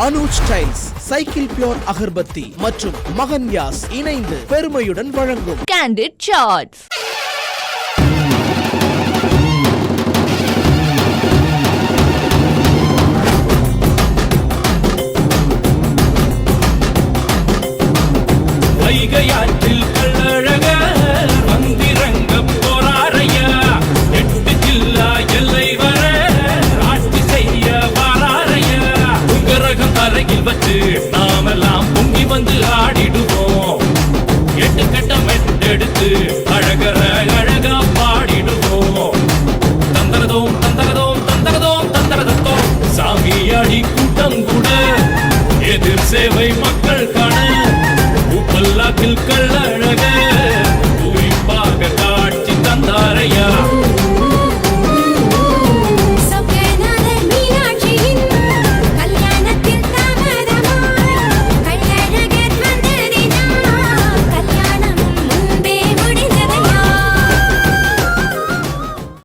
Anuj tiles, cycle pure agarbatti மற்றும் மகன் யாஸ் இணைந்து பெருமையுடன் வழங்கும் கேண்டிட் ஷார்ட்ஸ். வைகையாற்றில் கள்ளழகர் வந்திறங்க போராரையா, 8 ஜில்லா எல்லை வர ஆட்சி செய்ய வாராரையா. உங்கரகம் தரையில் வச்சு நாமெல்லாம் பொங்கி வந்து ஆடிடுவோம். 8 கட்டம் எடுத்து அழகர அழகா பாடிடுவோம். தந்தரதோம் தந்தரதோம் தந்தரதோம் தந்தரதத்தோம் சாமி அடி கூட்டம் கூட எதிர் சேவை